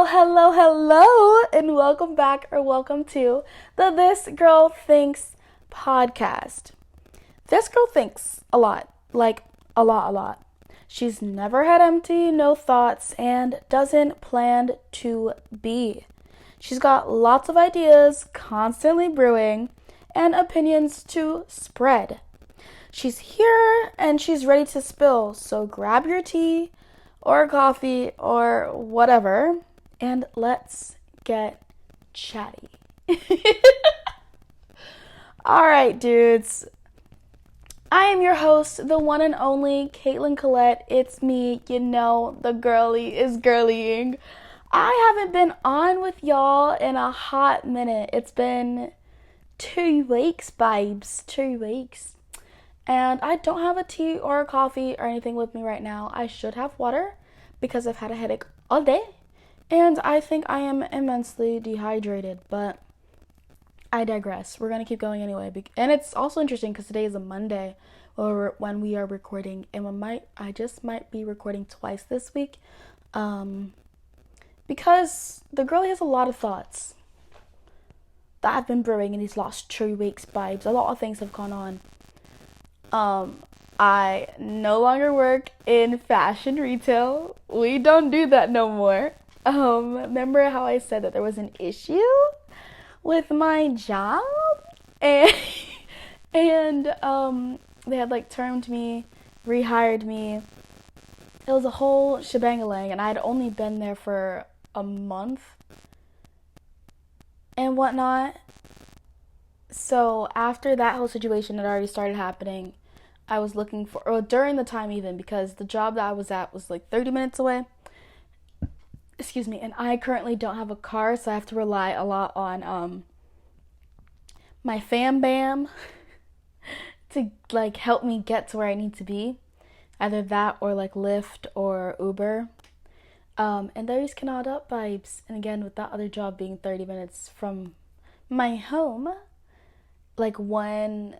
Hello, and welcome back or welcome to the This Girl Thinks podcast. This girl thinks a lot, like a lot. She's never had empty, no thoughts, and doesn't plan to be. She's got lots of ideas constantly brewing and opinions to spread. She's here and she's ready to spill, so grab your tea or coffee or whatever and let's get chatty. Alright, dudes. I am your host, the one and only Caitlin Collette. It's me, the girly is girlying. I haven't been on with y'all in a hot minute. It's been 2 weeks, babes. 2 weeks. And I don't have a tea or a coffee or anything with me right now. I should have water because I've had a headache all day. And I think I am immensely dehydrated, but I digress. We're going to keep going anyway. And it's also interesting because today is a Monday when we are recording. And I just might be recording twice this week. Because the girlie has a lot of thoughts that have been brewing in these last 2 weeks, vibes. A lot of things have gone on. I no longer work in fashion retail. We don't do that no more. Remember how I said that there was an issue with my job? And they had termed me, rehired me. It was a whole shebang-a-lang, and I had only been there for a month and whatnot. So after that whole situation had already started happening, I was looking for, or during the time even, because the job that I was at was 30 minutes away. Excuse me, and I currently don't have a car, so I have to rely a lot on my fam bam to help me get to where I need to be. Either that or Lyft or Uber. And those can add up, vibes. And again, with that other job being 30 minutes from my home, one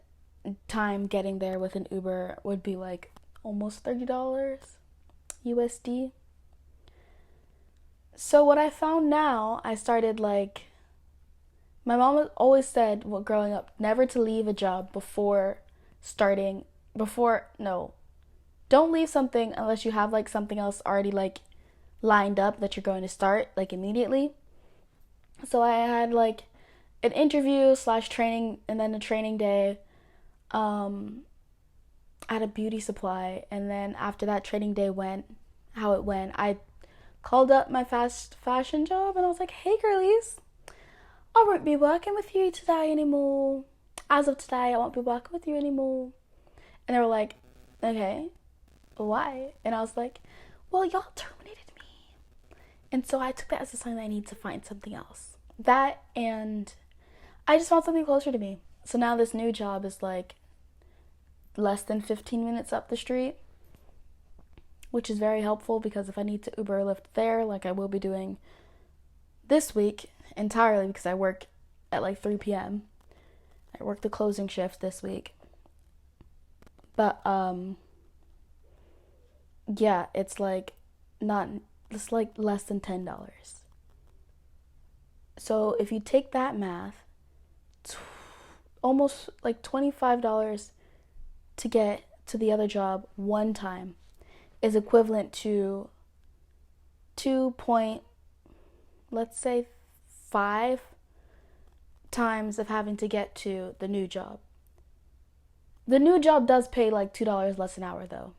time getting there with an Uber would be almost $30 USD. So what I found now, I started my mom always said, growing up, never to leave a job don't leave something unless you have something else already lined up that you're going to start immediately. So I had an interview / training, and then a training day at a beauty supply. And then after that training day went how it went, I called up my fast fashion job and I was like, hey girlies, I won't be working with you today anymore. As of today, I won't be working with you anymore. And they were like, okay, why? And I was like, well, y'all terminated me. And so I took that as a sign that I need to find something else. That, and I just found something closer to me. So now this new job is less than 15 minutes up the street, which is very helpful because if I need to Uber or Lyft there, I will be doing this week entirely because I work at 3 p.m. I work the closing shift this week. But, yeah, it's less than $10. So if you take that math, almost $25 to get to the other job one time is equivalent to 5 times of having to get to the new job. The new job does pay $2 less an hour though.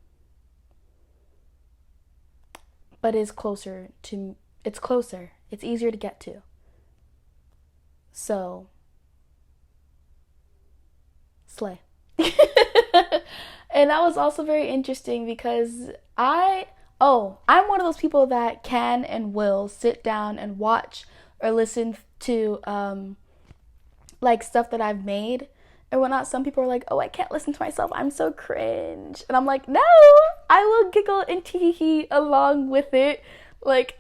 But it's closer. It's easier to get to. So, slay. And that was also very interesting because I'm one of those people that can and will sit down and watch or listen to stuff that I've made and whatnot. Some people are like, oh, I can't listen to myself, I'm so cringe. And I'm like, no, I will giggle and tee-hee along with it.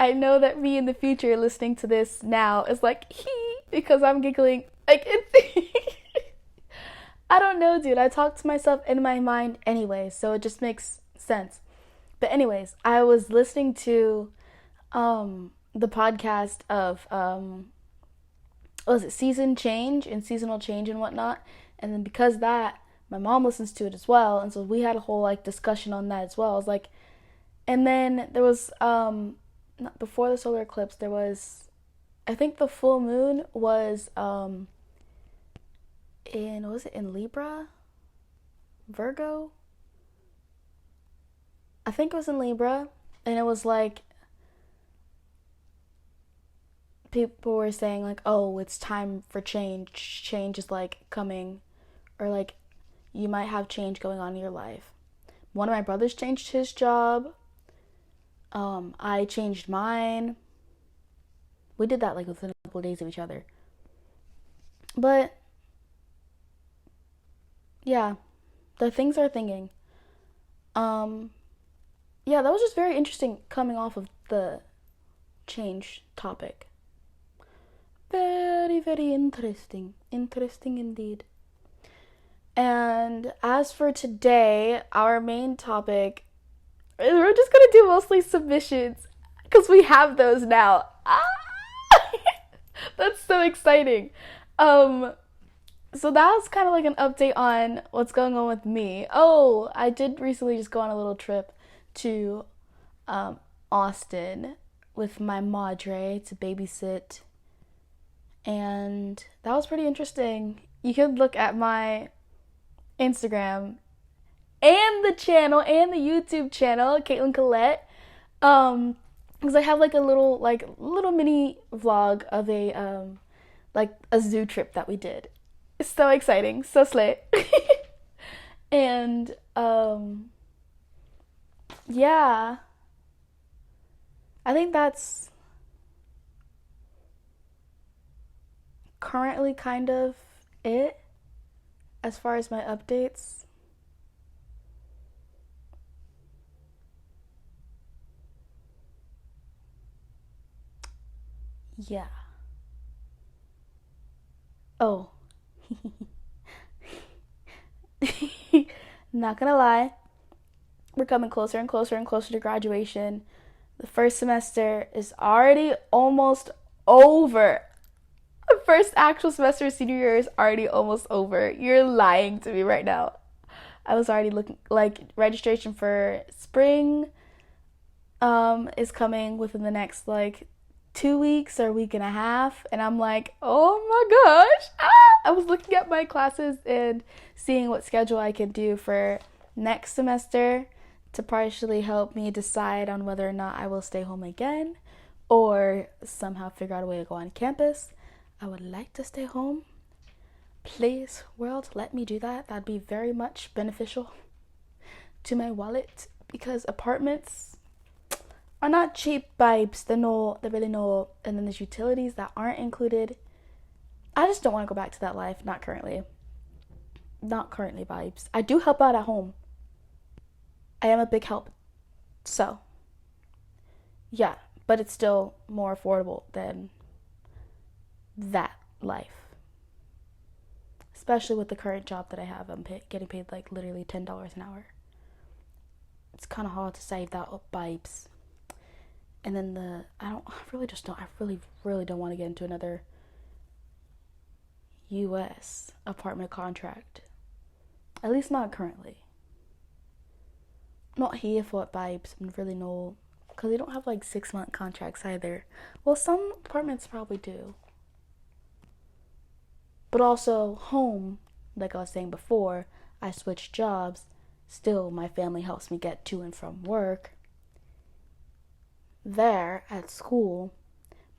I know that me in the future listening to this now is hee, because I'm giggling. It's I don't know, dude. I talk to myself in my mind anyway, so it just makes sense. But anyways, I was listening to the podcast of what was it, season change and seasonal change and whatnot. And then because that, my mom listens to it as well, and so we had a whole like discussion on that as well. I was like, and then there was before the solar eclipse, there was, I think the full moon was in, was it in Libra, Virgo? I think it was in Libra, and it was like people were saying like, oh, it's time for change. Change is like coming, or like you might have change going on in your life. One of my brothers changed his job. I changed mine. We did that like within a couple of days of each other. But yeah, the things are thinking. Um, yeah, that was just very interesting coming off of the change topic. Very, very interesting. Interesting indeed. And as for today, our main topic, we're just gonna do mostly submissions because we have those now. Ah! That's so exciting. Um, so that was kind of like an update on what's going on with me. Oh, I did recently just go on a little trip to Austin with my madre to babysit, and that was pretty interesting. You could look at my Instagram and the channel and the YouTube channel, Caitlin Collette, because I have like a little mini vlog of a like a zoo trip that we did. It's so exciting, so slay. And yeah, I think that's currently kind of it as far as my updates. Yeah. Oh. Not gonna lie, we're coming closer and closer and closer to graduation. The first semester is already almost over. The first actual semester of senior year is already almost over. You're lying to me right now. I was already looking, like, registration for spring is coming within the next like 2 weeks or a week and a half, and I'm like, oh my gosh. I was looking at my classes and seeing what schedule I could do for next semester to partially help me decide on whether or not I will stay home again or somehow figure out a way to go on campus. I would like to stay home. Please, world, let me do that. That'd be very much beneficial to my wallet, because apartments are not cheap vibes. They're really no, and then there's utilities that aren't included. I just don't want to go back to that life. Not currently. Not currently vibes. I do help out at home. I am a big help. So, yeah, but it's still more affordable than that life. Especially with the current job that I have. I'm getting paid like literally $10 an hour. It's kind of hard to save that up vibes. And then I really don't want to get into another US apartment contract. At least not currently. Not here for it vibes, and really no, because they don't have like 6-month contracts either. Well, some apartments probably do. But also home, like I was saying before, I switched jobs. Still, my family helps me get to and from work. There at school,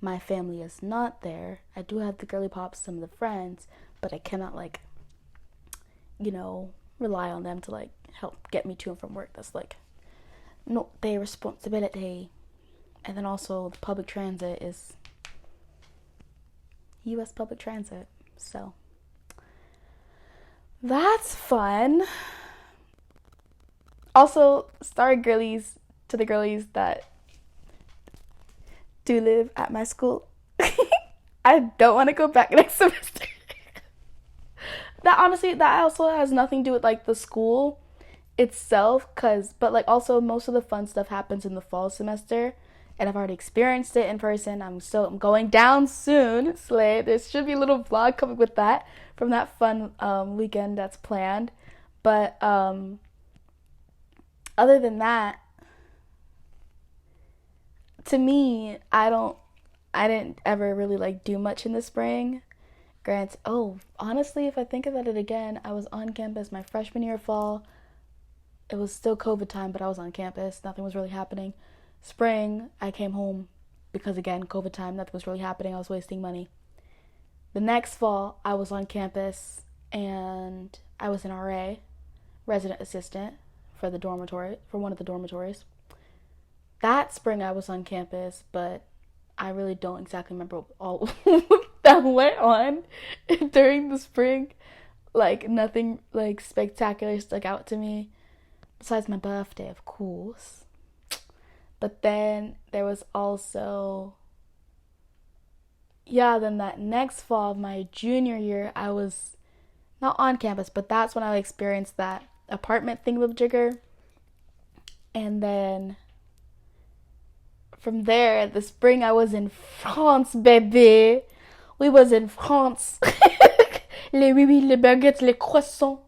my family is not there. I do have the girly pops, some of the friends, but I cannot rely on them to help get me to and from work. That's not their responsibility. And then also the public transit is US public transit. So that's fun. Also, sorry girlies, to the girlies that do live at my school. I don't want to go back next semester. That also has nothing to do with the school itself, but also most of the fun stuff happens in the fall semester, and I've already experienced it in person. I'm going down soon. Slay. There should be a little vlog coming with that from that fun weekend that's planned. But other than that, to me, I didn't ever really like do much in the spring. Honestly, if I think about it again, I was on campus my freshman year of fall. It was still COVID time, but I was on campus. Nothing was really happening. Spring, I came home because, again, COVID time, nothing was really happening. I was wasting money. The next fall, I was on campus, and I was an RA, resident assistant, for one of the dormitories. That spring, I was on campus, but I really don't exactly remember all that went on during the spring. Like, nothing, like, spectacular stuck out to me. Besides my birthday, of course. But then there was also, then that next fall of my junior year, I was not on campus, but that's when I experienced that apartment thingamajigger. And then from there, the spring, I was in France, baby. We was in France. Les baguettes, les croissants.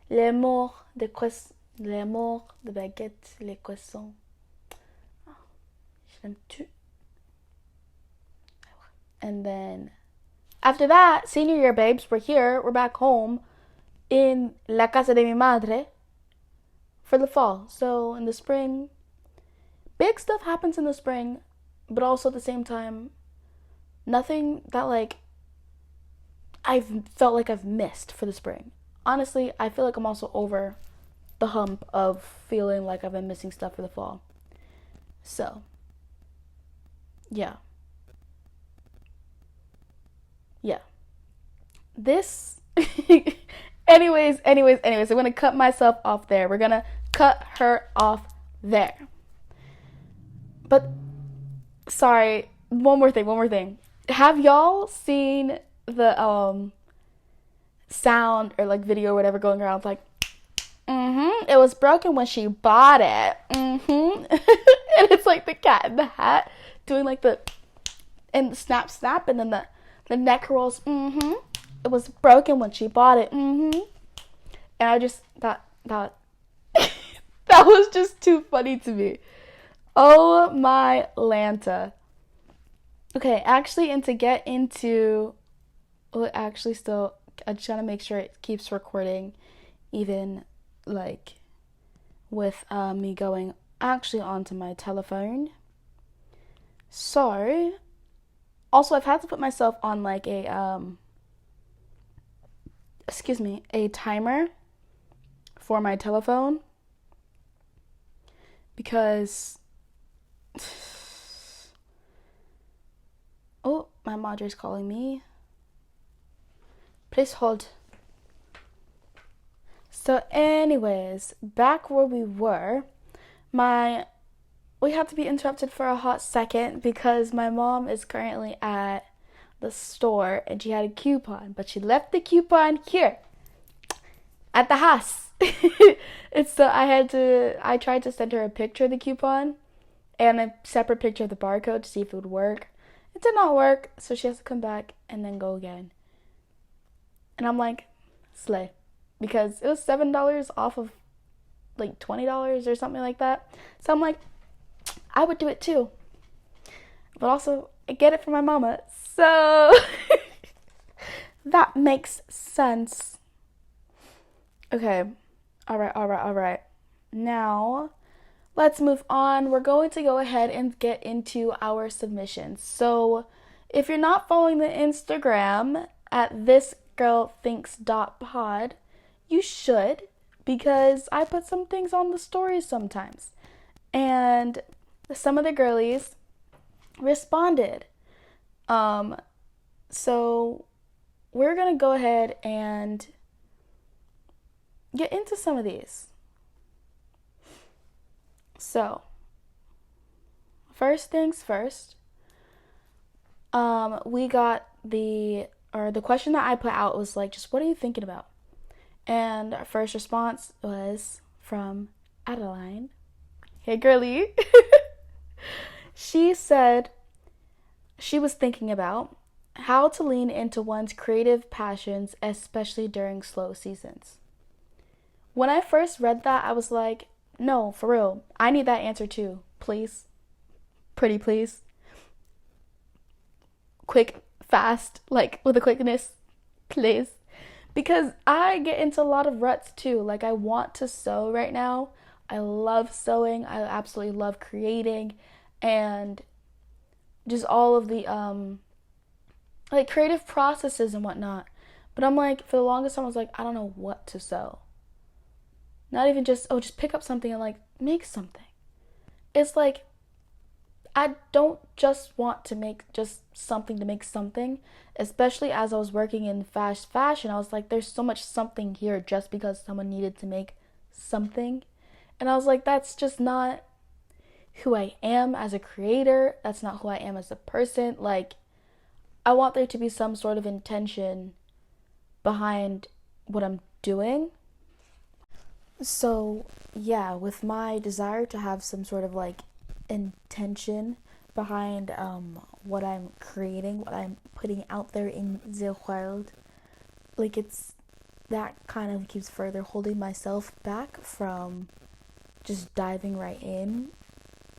Les morts, des croissants. Les morts, des baguettes, les croissants. Je l'aime tu. And then after that, senior year, babes, we're back home in la casa de mi madre for the fall. So in the spring, big stuff happens in the spring, but also at the same time, nothing that like I've felt like I've missed for the spring. Honestly, I feel like I'm also over the hump of feeling like I've been missing stuff for the fall. So, yeah. This anyways, I'm gonna cut myself off there. We're gonna cut her off there. But sorry, one more thing. Have y'all seen the sound or like video or whatever going around like it was broken when she bought it. And it's like the cat in the hat doing like the snap and then the neck rolls. It was broken when she bought it. And I just thought that was just too funny to me. Oh my Lanta. Okay, actually, and to get into, I'm just trying to make sure it keeps recording, even like with me going actually onto my telephone. So, also I've had to put myself on like a timer for my telephone because oh, my madre's calling me. Please hold. So anyways, back where we were, we had to be interrupted for a hot second because my mom is currently at the store and she had a coupon, but she left the coupon here at the house. And so I tried to send her a picture of the coupon and a separate picture of the barcode to see if it would work. It did not work, so she has to come back and then go again. And I'm like, slay. Because it was $7 off of like $20 or something like that. So I'm like, I would do it too. But also, I get it from my mama. So, that makes sense. Okay. All right. Now, let's move on. We're going to go ahead and get into our submissions. So, if you're not following the Instagram at thisgirlthinks.pod, you should, because I put some things on the stories sometimes. And some of the girlies responded. So we're going to go ahead and get into some of these. So, first things first, we got the question that I put out was like, just what are you thinking about? And our first response was from Adeline. Hey, girly. She said she was thinking about how to lean into one's creative passions, especially during slow seasons. When I first read that, I was like, no, for real. I need that answer too. Please. Pretty please. Quick, fast, like with a quickness. Please. Because I get into a lot of ruts too. Like, I want to sew right now. I love sewing. I absolutely love creating and just all of the like creative processes and whatnot. But I'm like, for the longest time I was like, I don't know what to sew. Not even just, oh, just pick up something and like make something. It's like, I don't just want to make just something to make something, especially as I was working in fast fashion. I was like, there's so much something here just because someone needed to make something. And I was like, that's just not who I am as a creator. That's not who I am as a person. Like, I want there to be some sort of intention behind what I'm doing. So, yeah, with my desire to have some sort of like intention behind what I'm creating, what I'm putting out there in the world, like it's that kind of keeps further holding myself back from just diving right in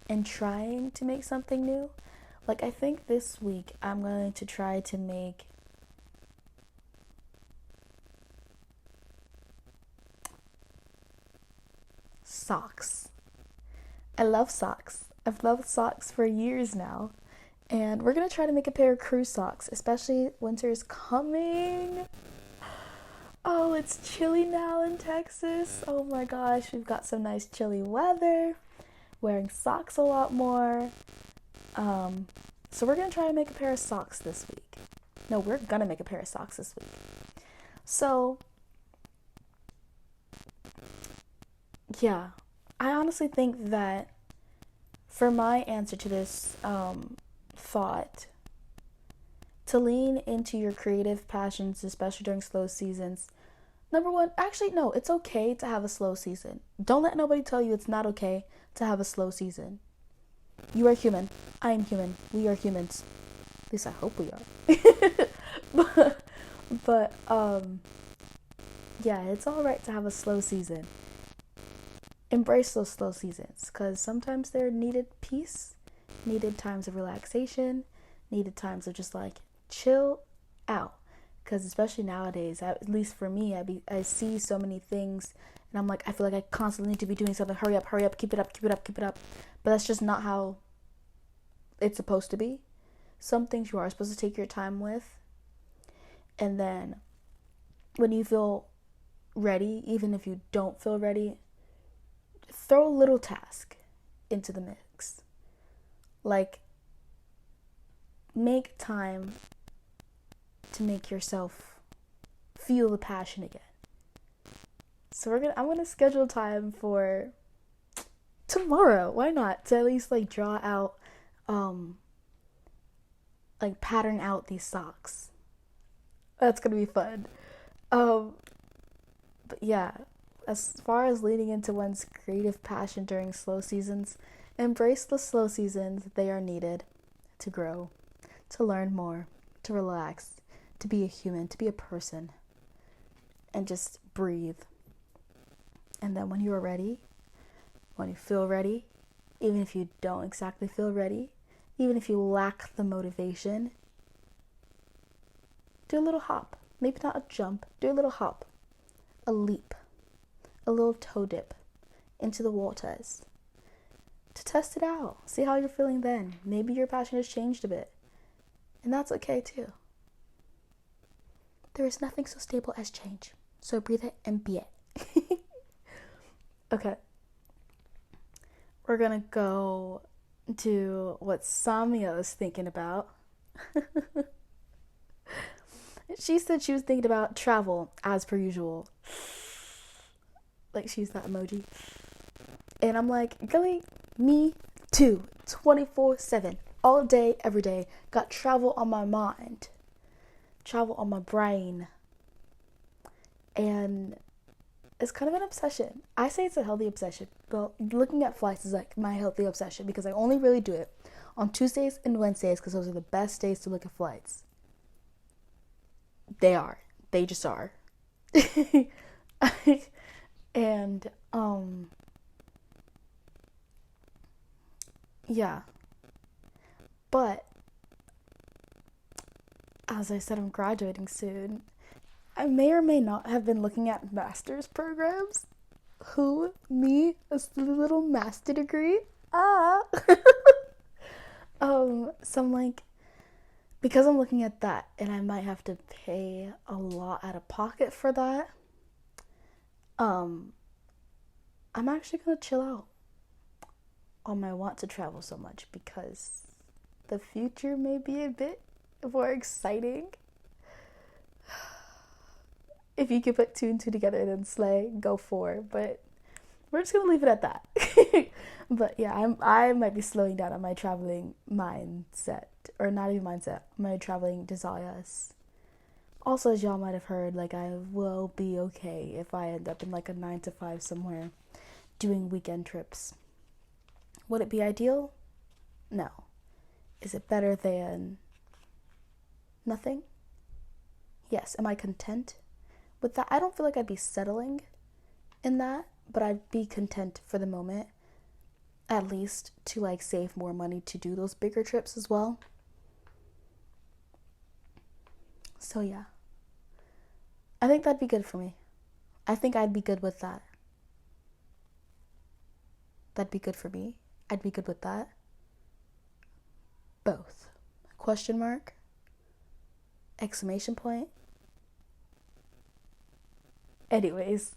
and trying to make something new. Like, I think this week I'm going to try to make socks. I love socks. I've loved socks for years now. And we're going to try to make a pair of crew socks, especially winter is coming. Oh, it's chilly now in Texas. Oh my gosh, we've got some nice chilly weather. Wearing socks a lot more. So we're going to try to make a pair of socks this week. No, we're going to make a pair of socks this week. So, yeah, I honestly think that for my answer to this thought, to lean into your creative passions, especially during slow seasons, number one, actually, no, it's okay to have a slow season. Don't let nobody tell you it's not okay to have a slow season. You are human. I am human. We are humans. At least I hope we are. but yeah, it's all right to have a slow season. Embrace those slow seasons, because sometimes they're needed peace, needed times of relaxation, needed times of just like chill out. Because especially nowadays, at least for me, I see so many things and I'm like, I feel like I constantly need to be doing something. Hurry up, keep it up, keep it up, keep it up. But that's just not how it's supposed to be. Some things you are supposed to take your time with, and then when you feel ready, even if you don't feel ready, throw a little task into the mix. Like, make time to make yourself feel the passion again. So I'm gonna schedule time for tomorrow. Why not? To at least like draw out, like pattern out these socks. That's gonna be fun. But yeah, as far as leading into one's creative passion during slow seasons, embrace the slow seasons. They are needed to grow, to learn more, to relax, to be a human, to be a person, and just breathe. And then when you are ready, when you feel ready, even if you don't exactly feel ready, even if you lack the motivation, do a little hop. Maybe not a jump, do a little hop, a leap, a little toe dip into the waters to test it out. See how you're feeling then. Maybe your passion has changed a bit, and that's okay too. There is nothing so stable as change, so breathe it and be it. Okay, we're gonna go to what Samia was thinking about. She said she was thinking about travel as per usual. Like, she used that emoji. And I'm like, really? Me too. 24/7. All day, every day. Got travel on my mind. Travel on my brain. And it's kind of an obsession. I say it's a healthy obsession. Well, looking at flights is like my healthy obsession because I only really do it on Tuesdays and Wednesdays because those are the best days to look at flights. They are. They just are. And yeah. But as I said, I'm graduating soon. I may or may not have been looking at master's programs. Who? Me? A little master degree? Ah. So I'm like, because I'm looking at that and I might have to pay a lot out of pocket for that, I'm actually gonna chill out on my want to travel so much because the future may be a bit more exciting. If you could put two and two together, then slay, go for. But we're just gonna leave it at that. But yeah, I might be slowing down on my traveling mindset, or not even mindset, my traveling desires. Also, as y'all might have heard, like I will be okay if I end up in like a 9 to 5 somewhere doing weekend trips. Would it be ideal? No. Is it better than nothing? Yes. Am I content with that? I don't feel like I'd be settling in that, but I'd be content for the moment, at least to like save more money to do those bigger trips as well. So yeah, I think that'd be good for me. I think I'd be good with that. That'd be good for me. I'd be good with that. Both. Question mark? Exclamation point? Anyways,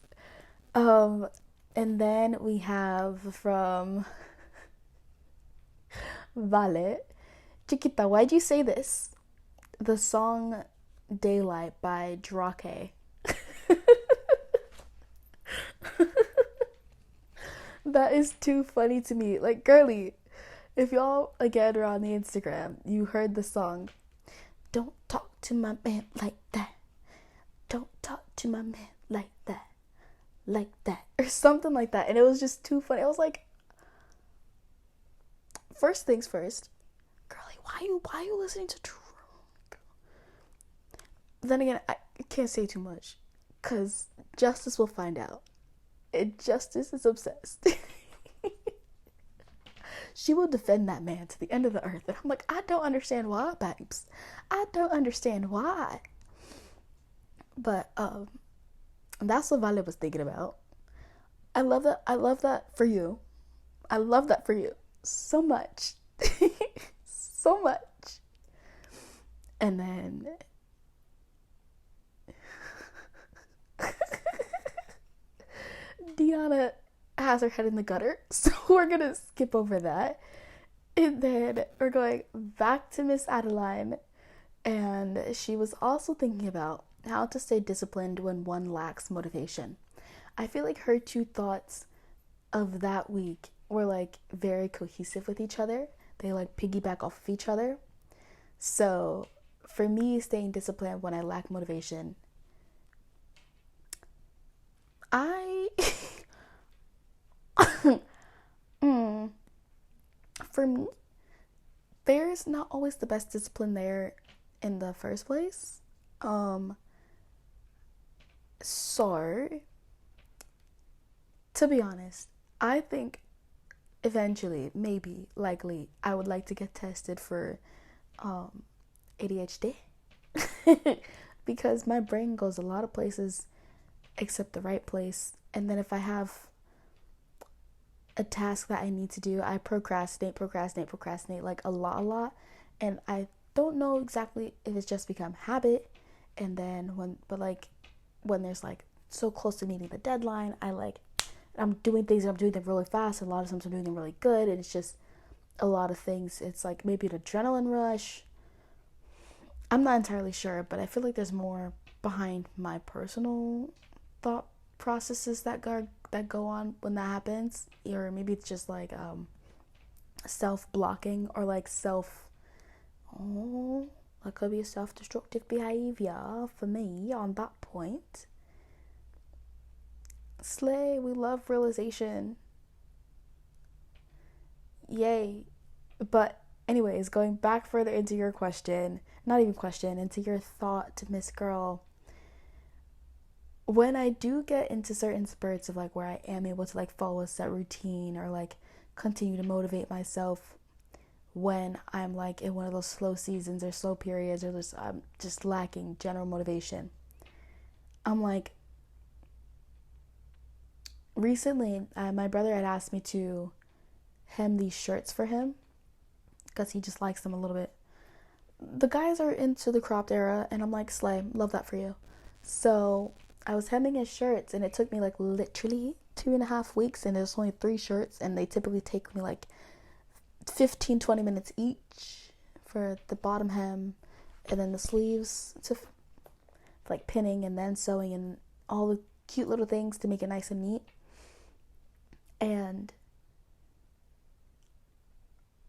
and then we have from Vale. Chiquita, why'd you say this? The song Daylight by Drake. That is too funny to me. Like, girly, if y'all again are on the Instagram, you heard the song. Don't talk to my man like that. Don't talk to my man like that. Like that. Or something like that. And it was just too funny. I was like, first things first, girly, why are you listening to Drake? Then again, I can't say too much, because Justice will find out. And Justice is obsessed. She will defend that man to the end of the earth. And I'm like, I don't understand why, babes. I don't understand why. But that's what Vale was thinking about. I love that. I love that for you. I love that for you so much. So much. And then Deanna has her head in the gutter, so we're gonna skip over that. And then we're going back to Miss Adeline, and she was also thinking about how to stay disciplined when one lacks motivation. I feel like her two thoughts of that week were like very cohesive with each other. They like piggyback off of each other. So for me, staying disciplined when I lack motivation, I for me, there's not always the best discipline there in the first place. So to be honest, I think eventually, maybe, likely, I would like to get tested for ADHD. Because my brain goes a lot of places except the right place. And then if I have a task that I need to do, I procrastinate like a lot. And I don't know exactly if it's just become habit. And then when there's like so close to meeting the deadline, I'm doing them really fast. And a lot of times I'm doing them really good. And it's just a lot of things. It's like maybe an adrenaline rush. I'm not entirely sure, but I feel like there's more behind my personal thought processes that go on when that happens. Or maybe it's just like self-blocking, or like that could be a self-destructive behavior for me on that point. Slay, we love realization. Yay. But Anyways, going back further into your question, not even question, into your thought, Miss Girl. When I do get into certain spurts of like where I am able to like follow a set routine or like continue to motivate myself when I'm like in one of those slow seasons or slow periods or just I'm just lacking general motivation. I'm like, recently my brother had asked me to hem these shirts for him because he just likes them a little bit. The guys are into the cropped era and I'm like, slay, love that for you. So I was hemming his shirts and it took me like literally 2.5 weeks, and there's only 3 shirts and they typically take me like 15-20 minutes each for the bottom hem and then the sleeves to like pinning and then sewing and all the cute little things to make it nice and neat. And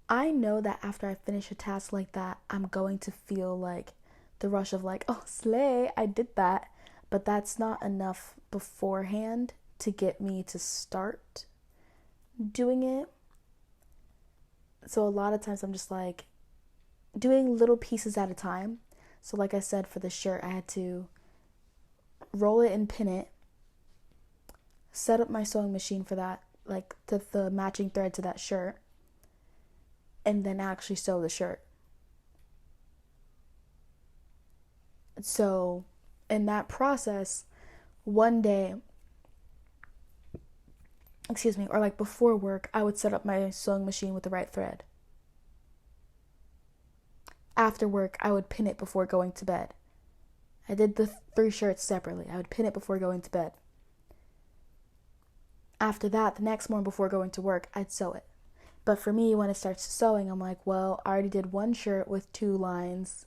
I know that after I finish a task like that, I'm going to feel like the rush of like, oh, slay, I did that. But that's not enough beforehand to get me to start doing it. So a lot of times I'm just like doing little pieces at a time. So like I said, for the shirt, I had to roll it and pin it, set up my sewing machine for that, like the matching thread to that shirt, and then actually sew the shirt. So in that process, one day, or like before work, I would set up my sewing machine with the right thread. After work, I would pin it before going to bed. I did the 3 shirts separately. I would pin it before going to bed. After that, the next morning before going to work, I'd sew it. But for me, when it starts sewing, I'm like, well, I already did 1 shirt with 2 lines,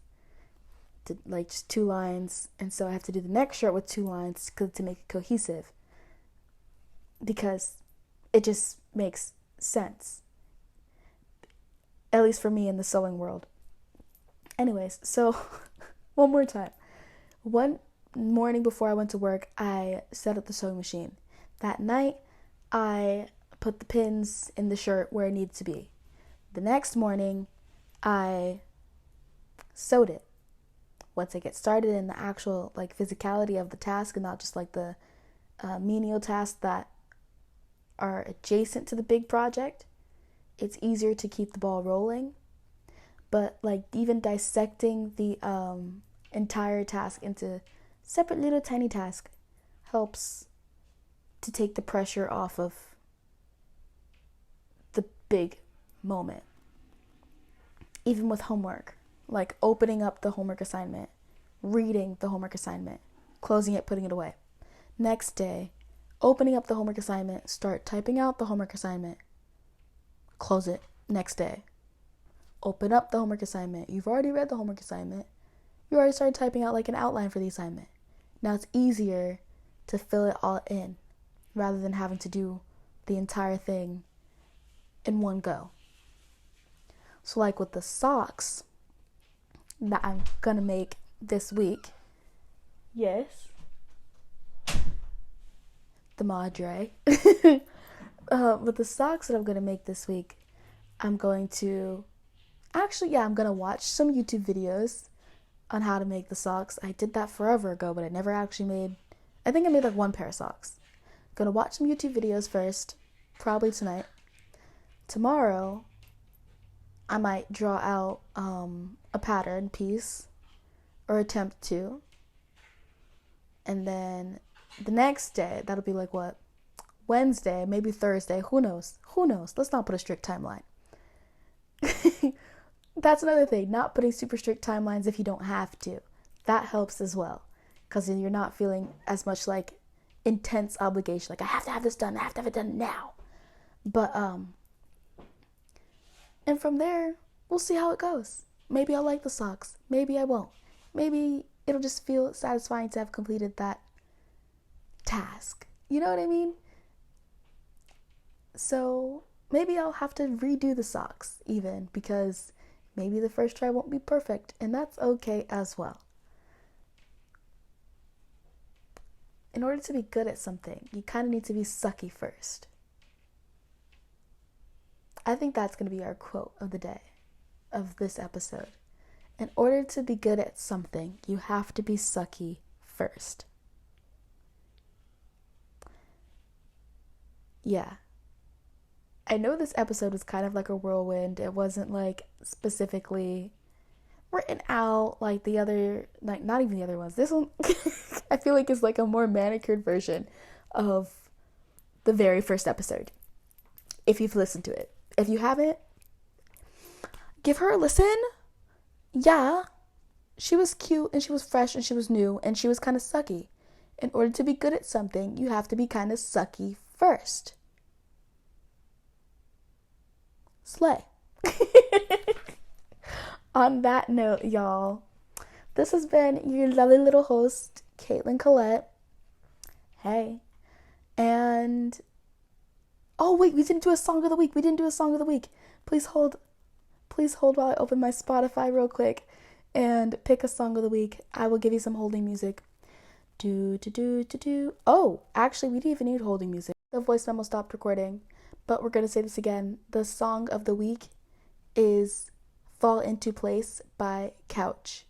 like just 2 lines, and so I have to do the next shirt with 2 lines to make it cohesive, because it just makes sense, at least for me in the sewing world. Anyways, so one more time. One morning before I went to work, I set up the sewing machine. That night, I put the pins in the shirt where it needed to be. The next morning, I sewed it. Once I get started in the actual like physicality of the task and not just like the menial tasks that are adjacent to the big project, it's easier to keep the ball rolling. But like even dissecting the entire task into separate little tiny tasks helps to take the pressure off of the big moment. Even with homework, like opening up the homework assignment, reading the homework assignment, closing it, putting it away. Next day, opening up the homework assignment, start typing out the homework assignment, close it. Next day, open up the homework assignment. You've already read the homework assignment. You already started typing out like an outline for the assignment. Now it's easier to fill it all in rather than having to do the entire thing in one go. So like with the socks that I'm gonna make this week, yes, the madre. With the socks that I'm gonna make this week, I'm gonna watch some YouTube videos on how to make the socks. I did that forever ago, but I never actually made, I think I made like 1 pair of socks. Gonna watch some YouTube videos first, probably tonight. Tomorrow, I might draw out a pattern piece, or attempt to. And then the next day, that'll be like what? Wednesday, maybe Thursday, who knows? Let's not put a strict timeline. That's another thing, not putting super strict timelines if you don't have to. That helps as well, because then you're not feeling as much like intense obligation, like I have to have this done, I have to have it done now. But and from there, we'll see how it goes. Maybe I'll like the socks, maybe I won't. Maybe it'll just feel satisfying to have completed that task. You know what I mean? So maybe I'll have to redo the socks even, because maybe the first try won't be perfect, and that's okay as well. In order to be good at something, you kind of need to be sucky first. I think that's going to be our quote of the day. of this episode. In order to be good at something, you have to be sucky first. Yeah. I know this episode was kind of like a whirlwind. It wasn't like specifically written out like the other, like not even the other ones. This one, I feel like is like a more manicured version of the very first episode. If you've listened to it. If you haven't, give her a listen. Yeah. She was cute and she was fresh and she was new and she was kind of sucky. In order to be good at something, you have to be kind of sucky first. Slay. On that note, y'all, this has been your lovely little host, Caitlin Collette. Hey. And oh wait, we didn't do a song of the week. Please hold while I open my Spotify real quick and pick a song of the week. I will give you some holding music. Oh, actually, we didn't even need holding music. The voice memo stopped recording, but we're gonna say this again. The song of the week is Fall Into Place by Couch.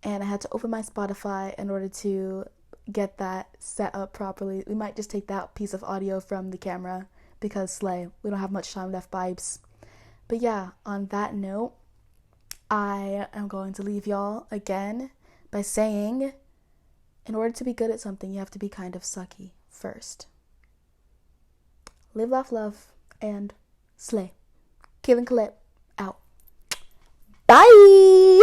And I had to open my Spotify in order to get that set up properly. We might just take that piece of audio from the camera because slay, we don't have much time left, vibes. But yeah, on that note, I am going to leave y'all again by saying, in order to be good at something, you have to be kind of sucky first. Live, laugh, love, and slay. Caitlin Collette out. Bye!